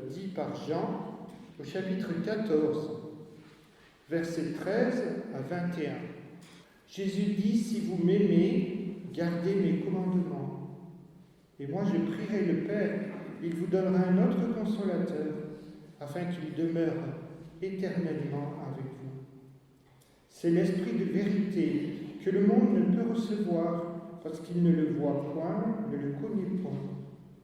Dit par Jean au chapitre 14, versets 13 à 21. Jésus dit, si vous m'aimez, gardez mes commandements. Et moi je prierai le Père, il vous donnera un autre consolateur, afin qu'il demeure éternellement avec vous. C'est l'Esprit de vérité que le monde ne peut recevoir, parce qu'il ne le voit point, ne le connaît point.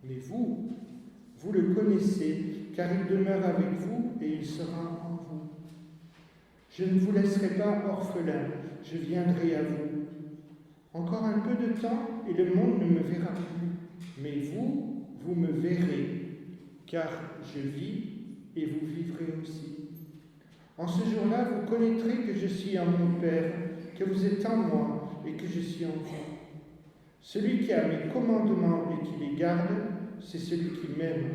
Mais vous le connaissez, car il demeure avec vous et il sera en vous. Je ne vous laisserai pas orphelin, je viendrai à vous. Encore un peu de temps et le monde ne me verra plus. Mais vous me verrez, car je vis et vous vivrez aussi. En ce jour-là, vous connaîtrez que je suis en mon Père, que vous êtes en moi et que je suis en vous. Celui qui a mes commandements et qui les garde, c'est celui qui m'aime.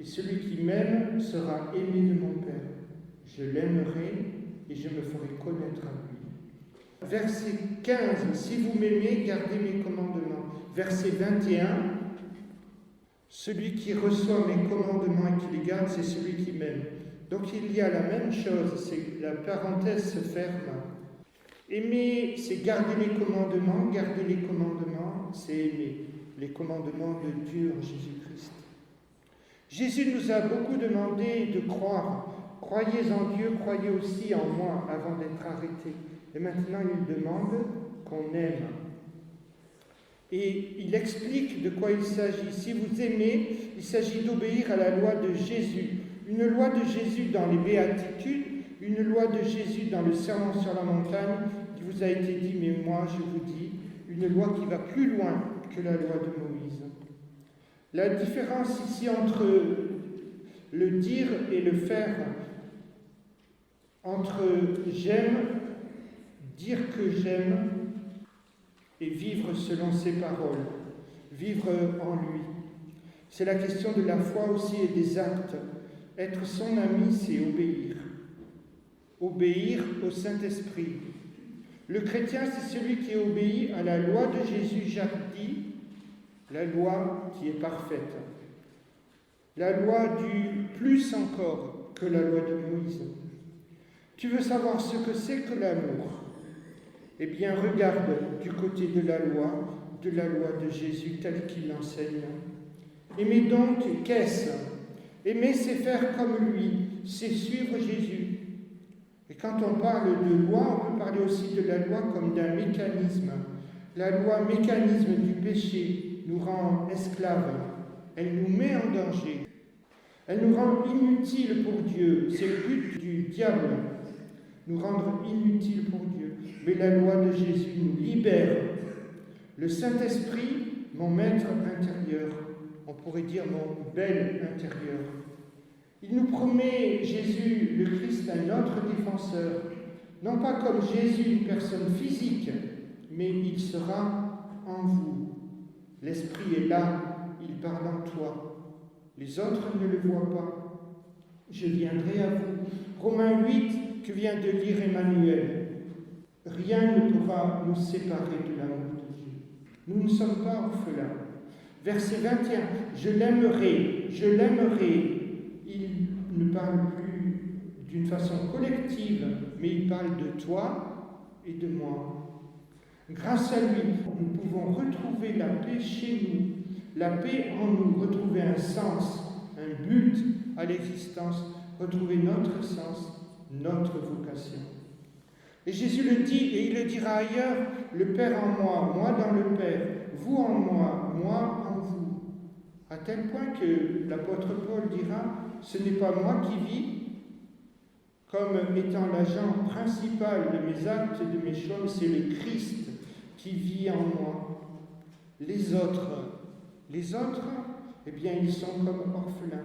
Et celui qui m'aime sera aimé de mon Père. Je l'aimerai et je me ferai connaître à lui. Verset 15. Si vous m'aimez, gardez mes commandements. Verset 21. Celui qui reçoit mes commandements et qui les garde, c'est celui qui m'aime. Donc il y a la même chose, c'est la parenthèse se ferme. Aimer, c'est garder les commandements. Garder les commandements, c'est aimer. Les commandements de Dieu en Jésus-Christ. Jésus nous a beaucoup demandé de croire. Croyez en Dieu, croyez aussi en moi, avant d'être arrêté. Et maintenant, il demande qu'on aime. Et il explique de quoi il s'agit. Si vous aimez, il s'agit d'obéir à la loi de Jésus. Une loi de Jésus dans les béatitudes, une loi de Jésus dans le sermon sur la montagne, qui vous a été dit, mais moi je vous dis, une loi qui va plus loin que la loi de Moïse. La différence ici entre le dire et le faire, entre j'aime, dire que j'aime, et vivre selon ses paroles, vivre en lui. C'est la question de la foi aussi et des actes. Être son ami, c'est obéir. Obéir au Saint-Esprit. Le chrétien, c'est celui qui obéit à la loi de Jésus, Jacques dit, la loi qui est parfaite. La loi du plus encore que la loi de Moïse. Tu veux savoir ce que c'est que l'amour? Eh bien, regarde du côté de la loi de Jésus telle qu'il l'enseigne. Aimer donc, qu'est-ce? Aimer, c'est faire comme lui, c'est suivre Jésus. Et quand on parle de loi, on peut parler aussi de la loi comme d'un mécanisme. La loi, mécanisme du péché, nous rend esclaves. Elle nous met en danger. Elle nous rend inutiles pour Dieu. C'est le but du diable, nous rendre inutiles pour Dieu. Mais la loi de Jésus nous libère. Le Saint-Esprit, mon maître intérieur, on pourrait dire mon bel intérieur. Il nous promet, Jésus, le Christ, un autre défenseur, non pas comme Jésus, une personne physique, mais il sera en vous. L'Esprit est là, il parle en toi. Les autres ne le voient pas. Je viendrai à vous. Romains 8, que vient de lire Emmanuel. Rien ne pourra nous séparer de l'amour de Dieu. Nous ne sommes pas orphelins. Verset 21, je l'aimerai. Il ne parle plus d'une façon collective, mais il parle de toi et de moi. Grâce à lui, nous pouvons retrouver la paix chez nous, la paix en nous, retrouver un sens, un but à l'existence, retrouver notre sens, notre vocation. Et Jésus le dit, et il le dira ailleurs, le Père en moi, moi dans le Père, vous en moi, moi en vous. À tel point que l'apôtre Paul dira, ce n'est pas moi qui vis, comme étant l'agent principal de mes actes et de mes choses, c'est le Christ qui vit en moi. Les autres Les autres, eh bien, ils sont comme orphelins.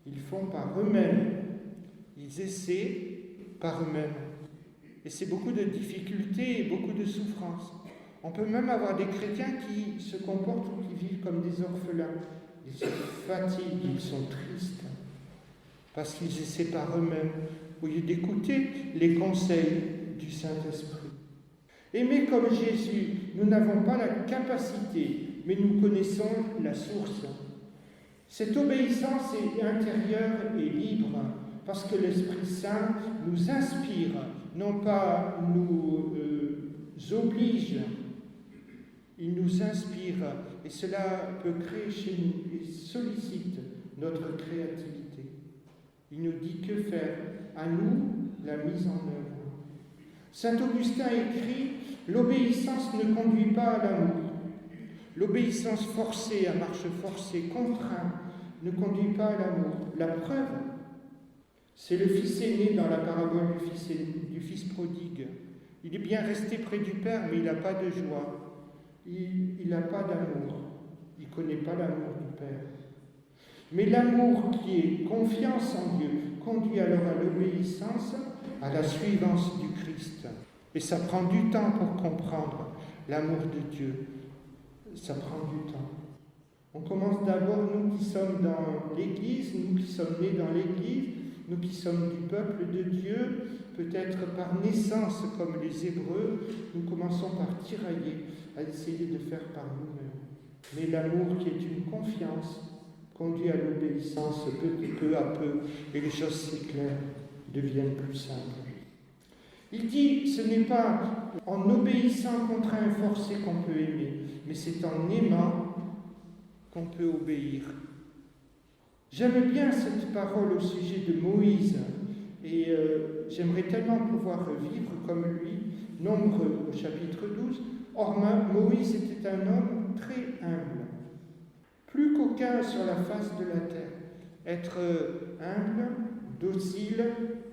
Ils font par eux-mêmes. Ils essaient par eux-mêmes. Et c'est beaucoup de difficultés et beaucoup de souffrances. On peut même avoir des chrétiens qui se comportent ou qui vivent comme des orphelins. Ils se fatiguent, ils sont tristes, parce qu'ils essaient par eux-mêmes, au lieu d'écouter les conseils du Saint-Esprit. Aimer comme Jésus, nous n'avons pas la capacité, mais nous connaissons la source. Cette obéissance est intérieure et libre, parce que l'Esprit Saint nous inspire, non pas nous oblige, il nous inspire, et cela peut créer chez nous et sollicite notre créativité. Il nous dit que faire, à nous la mise en œuvre. Saint Augustin écrit « L'obéissance ne conduit pas à l'amour. L'obéissance forcée, à marche forcée, contrainte, ne conduit pas à l'amour. La preuve, c'est le fils aîné dans la parabole du fils prodigue. Il est bien resté près du Père, mais il n'a pas de joie. Il n'a pas d'amour. Il ne connaît pas l'amour du Père. Mais l'amour qui est confiance en Dieu conduit alors à l'obéissance, à la suivance du Christ. Et ça prend du temps pour comprendre l'amour de Dieu. Ça prend du temps. On commence d'abord, nous qui sommes dans l'Église, nous qui sommes nés dans l'Église, nous qui sommes du peuple de Dieu, peut-être par naissance comme les Hébreux, nous commençons par tirailler, à essayer de faire par nous-mêmes. Mais l'amour qui est une confiance conduit à l'obéissance peu à peu, et les choses s'éclairent, deviennent plus simples. Il dit, ce n'est pas en obéissant contraint et forcé qu'on peut aimer, mais c'est en aimant qu'on peut obéir. J'aime bien cette parole au sujet de Moïse, et j'aimerais tellement pouvoir vivre comme lui. Nombre au chapitre 12. Or, Moïse était un homme très humble, plus qu'aucun sur la face de la terre. Être humble, docile,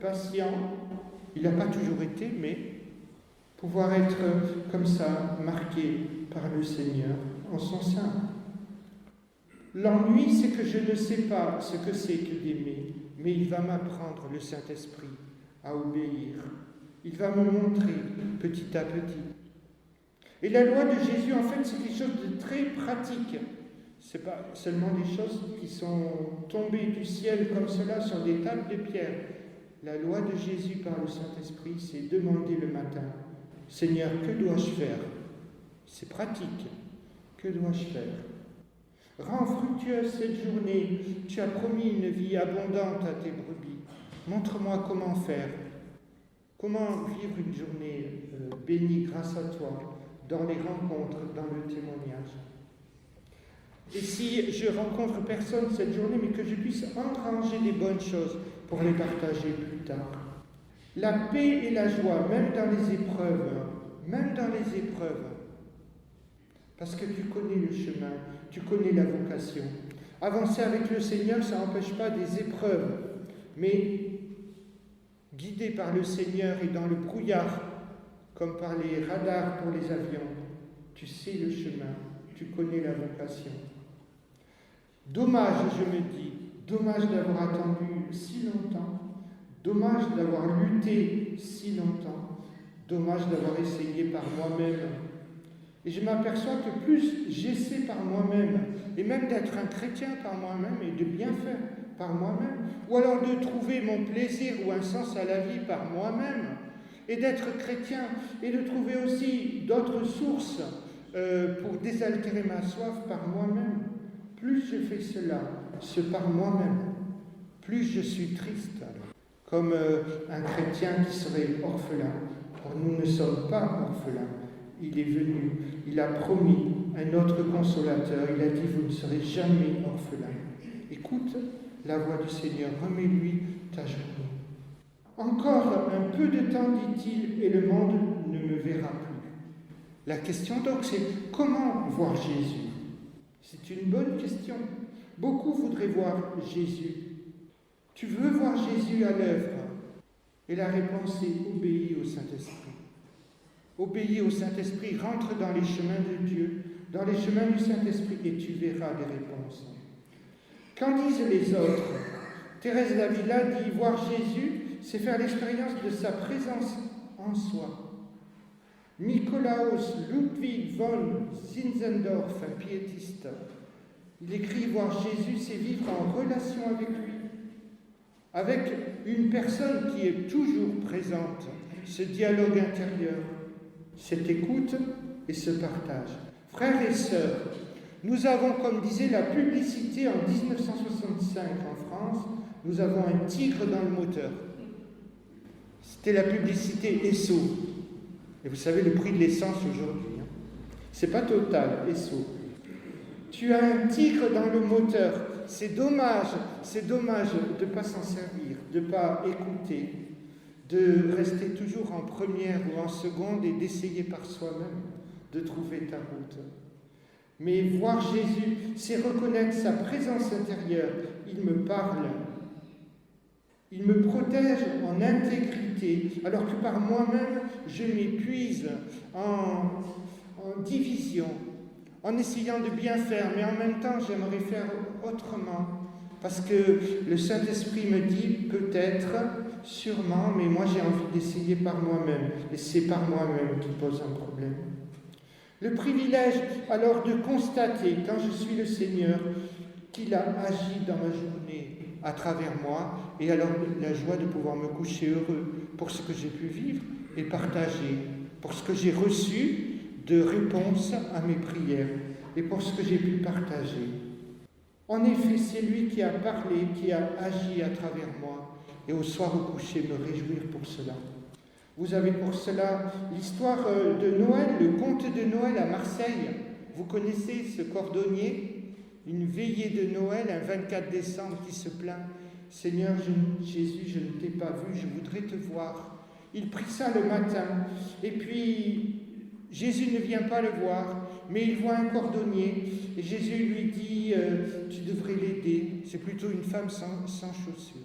patient, il n'a pas toujours été, mais pouvoir être comme ça, marqué par le Seigneur en son sein. L'ennui, c'est que je ne sais pas ce que c'est que d'aimer, mais il va m'apprendre, le Saint-Esprit, à obéir. Il va me montrer petit à petit. Et la loi de Jésus, en fait, c'est quelque chose de très pratique. Ce n'est pas seulement des choses qui sont tombées du ciel comme cela sur des tables de pierre. La loi de Jésus par le Saint-Esprit, c'est demander le matin, « Seigneur, que dois-je faire ?» C'est pratique. Que dois-je faire ? Rends fructueuse cette journée. Tu as promis une vie abondante à tes brebis. Montre-moi comment faire. Comment vivre une journée bénie grâce à toi, dans les rencontres, dans le témoignage. Et si je rencontre personne cette journée, mais que je puisse engranger des bonnes choses pour les partager plus tard. La paix et la joie, même dans les épreuves, parce que tu connais le chemin, tu connais la vocation. Avancer avec le Seigneur, ça n'empêche pas des épreuves, mais guidé par le Seigneur et dans le brouillard, comme par les radars pour les avions, tu sais le chemin, tu connais la vocation. Dommage, je me dis, dommage d'avoir attendu si longtemps, dommage d'avoir lutté si longtemps, dommage d'avoir essayé par moi-même. Et je m'aperçois que plus j'essaie par moi-même, et même d'être un chrétien par moi-même, et de bien faire par moi-même, ou alors de trouver mon plaisir ou un sens à la vie par moi-même, et d'être chrétien, et de trouver aussi d'autres sources pour désaltérer ma soif par moi-même, plus je fais cela, ce par moi-même, plus je suis triste alors. Comme un chrétien qui serait orphelin. Or, nous ne sommes pas orphelins. Il est venu, il a promis un autre consolateur. Il a dit, vous ne serez jamais orphelin. Écoute la voix du Seigneur, remets-lui ta journée. Encore un peu de temps, dit-il, et le monde ne me verra plus. La question donc, c'est comment voir Jésus ? C'est une bonne question. Beaucoup voudraient voir Jésus. Tu veux voir Jésus à l'œuvre ? Et la réponse est obéis au Saint-Esprit. Obéis au Saint-Esprit, rentre dans les chemins de Dieu, dans les chemins du Saint-Esprit et tu verras des réponses. Qu'en disent les autres? Thérèse d'Avila dit « Voir Jésus, c'est faire l'expérience de sa présence en soi. » Nikolaus Ludwig von Zinzendorf, un piétiste, il écrit « Voir Jésus, c'est vivre en relation avec lui, avec une personne qui est toujours présente, ce dialogue intérieur, cette écoute et ce partage. » Frères et sœurs, nous avons, comme disait la publicité en 1965 en France, nous avons un tigre dans le moteur. C'était la publicité Esso. Et vous savez le prix de l'essence aujourd'hui. C'est pas Total, Esso. Tu as un tigre dans le moteur. C'est dommage de ne pas s'en servir, de ne pas écouter, de rester toujours en première ou en seconde et d'essayer par soi-même de trouver ta route. Mais voir Jésus, c'est reconnaître sa présence intérieure. Il me parle. Il me protège en intégrité, alors que par moi-même, je m'épuise en division, en essayant de bien faire, mais en même temps, j'aimerais faire autrement. Parce que le Saint-Esprit me dit, peut-être, sûrement, mais moi j'ai envie d'essayer par moi-même. Et c'est par moi-même qui pose un problème. Le privilège, alors, de constater, quand je suis le Seigneur, qu'il a agi dans ma journée à travers moi, et alors la joie de pouvoir me coucher heureux pour ce que j'ai pu vivre et partager, pour ce que j'ai reçu de réponses à mes prières, et pour ce que j'ai pu partager. En effet, c'est lui qui a parlé, qui a agi à travers moi, et au soir au coucher, me réjouir pour cela. Vous avez pour cela l'histoire de Noël, le conte de Noël à Marseille. Vous connaissez ce cordonnier, une veillée de Noël, un 24 décembre, qui se plaint. « Seigneur Jésus, je ne t'ai pas vu, je voudrais te voir. » Il prie ça le matin, et puis Jésus ne vient pas le voir, mais il voit un cordonnier, et Jésus lui dit « Tu devrais l'aider, c'est plutôt une femme sans chaussures. »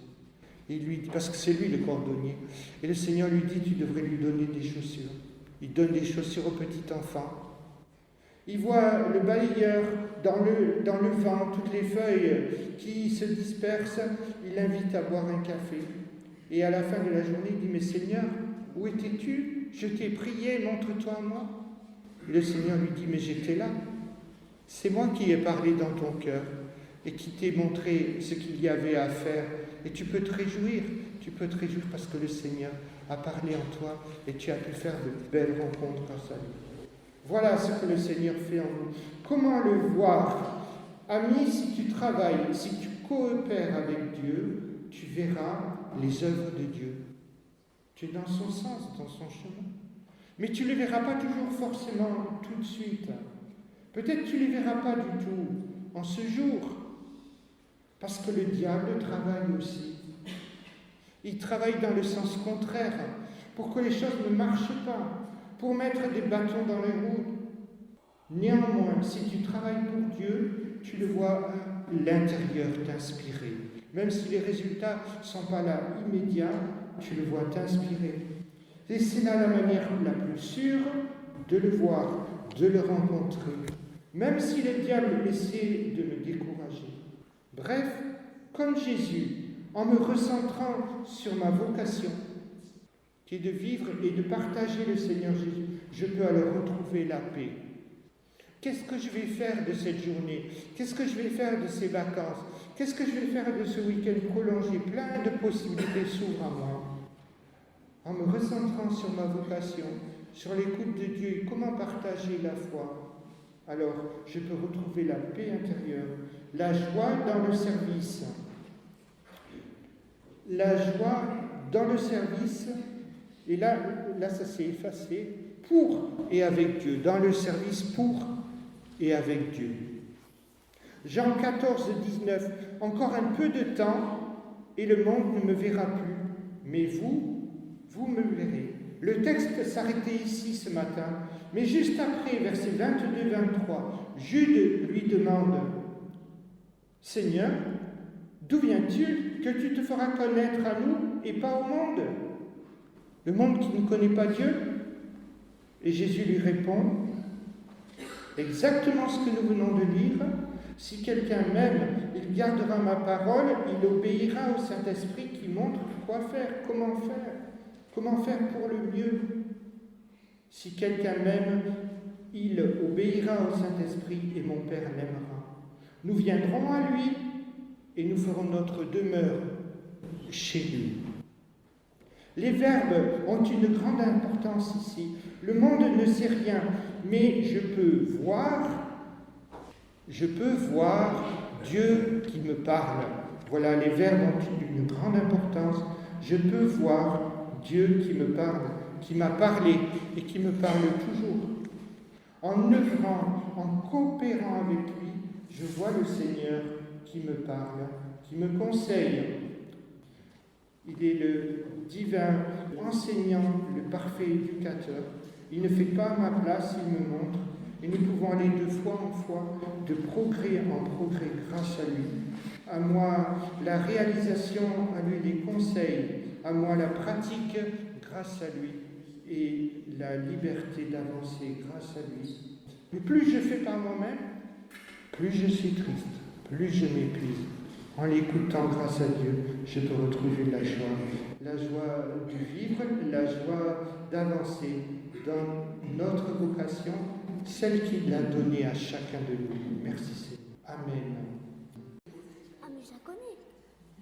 Et il lui dit, parce que c'est lui le cordonnier, et le Seigneur lui dit « Tu devrais lui donner des chaussures. » Il donne des chaussures au petit enfant. Il voit le balayeur dans le vent, toutes les feuilles qui se dispersent, il l'invite à boire un café. Et à la fin de la journée, il dit « Mais Seigneur, où étais-tu? Je t'ai prié, montre-toi à moi. » Et le Seigneur lui dit « Mais j'étais là. C'est moi qui ai parlé dans ton cœur et qui t'ai montré ce qu'il y avait à faire. Et tu peux te réjouir parce que le Seigneur a parlé en toi et tu as pu faire de belles rencontres grâce à lui. » Voilà ce que le Seigneur fait en nous. Comment le voir? Ami, si tu travailles, si tu coopères avec Dieu, tu verras les œuvres de Dieu. Tu es dans son sens, dans son chemin. Mais tu ne les verras pas toujours forcément tout de suite. Peut-être tu ne les verras pas du tout en ce jour. Parce que le diable travaille aussi. Il travaille dans le sens contraire, pour que les choses ne marchent pas, pour mettre des bâtons dans les roues. Néanmoins, si tu travailles pour Dieu, tu le vois à l'intérieur t'inspirer. Même si les résultats ne sont pas là immédiats, tu le vois t'inspirer. Et c'est là la manière la plus sûre de le voir, de le rencontrer, même si le diable essaie de me décourager. Bref, comme Jésus, en me recentrant sur ma vocation, qui est de vivre et de partager le Seigneur Jésus, je peux alors retrouver la paix. Qu'est-ce que je vais faire de cette journée? Qu'est-ce que je vais faire de ces vacances? Qu'est-ce que je vais faire de ce week-end prolongé? Plein de possibilités s'ouvrent à moi. En me recentrant sur ma vocation, sur l'écoute de Dieu et comment partager la foi, alors je peux retrouver la paix intérieure, la joie dans le service. La joie dans le service, et là ça s'est effacé, pour et avec Dieu, dans le service pour et avec Dieu. Jean 14, 19, encore un peu de temps et le monde ne me verra plus, mais vous me verrez. Le texte s'arrêtait ici ce matin, mais juste après, versets 22-23, Jude lui demande « Seigneur, d'où viens-tu que tu te feras connaître à nous et pas au monde? Le monde qui ne connaît pas Dieu ?» Et Jésus lui répond Exactement ce que nous venons de lire. Si quelqu'un m'aime, il gardera ma parole, il obéira au Saint-Esprit qui montre quoi faire, comment faire pour le mieux. Si quelqu'un m'aime, il obéira au Saint-Esprit et mon Père l'aimera. Nous viendrons à lui et nous ferons notre demeure chez lui. Les verbes ont une grande importance ici. Le monde ne sait rien, mais je peux voir Dieu qui me parle. Voilà, les verbes ont une grande importance. Je peux voir Dieu qui me parle, qui m'a parlé et qui me parle toujours. En œuvrant, en coopérant avec lui, je vois le Seigneur qui me parle, qui me conseille. Il est le divin enseignant, le parfait éducateur. Il ne fait pas ma place, il me montre. Et nous pouvons aller de foi en foi, de progrès en progrès grâce à lui. À moi, la réalisation, à lui les conseils, à moi la pratique grâce à lui et la liberté d'avancer grâce à lui. Mais plus je fais par moi-même, plus je suis triste, plus je m'épuise. En l'écoutant grâce à Dieu, je peux retrouver la joie de vivre, la joie d'avancer dans notre vocation, celle qu'il a donnée à chacun de nous. Merci Seigneur. Amen. Ah mais je la connais.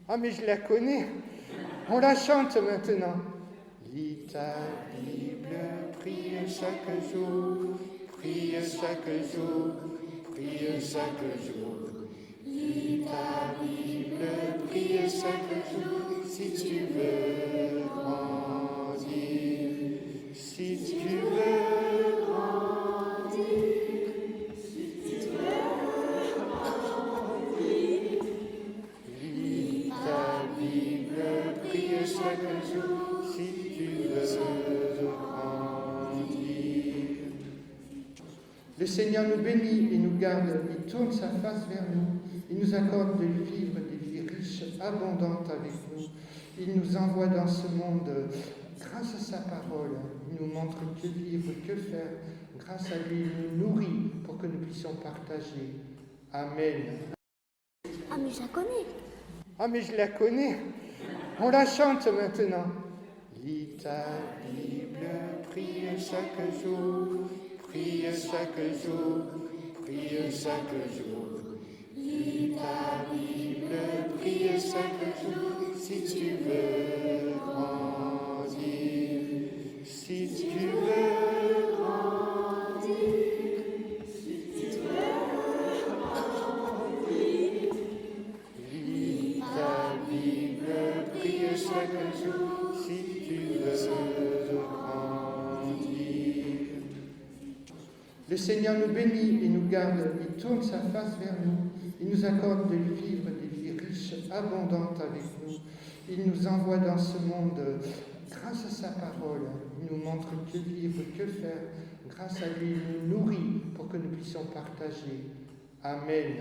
Ah mais je la connais. On la chante maintenant. Lis ta Bible, prie chaque jour, prie chaque jour, prie chaque jour. Lis ta Bible, prie chaque jour, si tu veux grandir, si tu veux grandir, si tu veux grandir. Lis ta Bible, prie chaque jour, si tu veux grandir. Le Seigneur nous bénit et nous garde, il tourne sa face vers nous. Il nous accorde de vivre des vies riches, abondantes avec nous. Il nous envoie dans ce monde grâce à sa parole. Il nous montre que vivre, que faire. Grâce à lui, il nous nourrit pour que nous puissions partager. Amen. Ah mais je la connais. Ah mais je la connais. On la chante maintenant. Lis ta Bible, prie chaque jour, prie chaque jour, prie chaque jour. Lis ta Bible, prie chaque jour, si tu veux grandir, si tu veux grandir, si tu veux grandir. Lis ta Bible, prie chaque jour, si tu veux grandir. Le Seigneur nous bénit et nous garde, il tourne sa face vers nous. Il nous accorde de vivre des vies riches, abondantes avec nous. Il nous envoie dans ce monde grâce à sa parole. Il nous montre que vivre, que faire. Grâce à lui, il nous nourrit pour que nous puissions partager. Amen.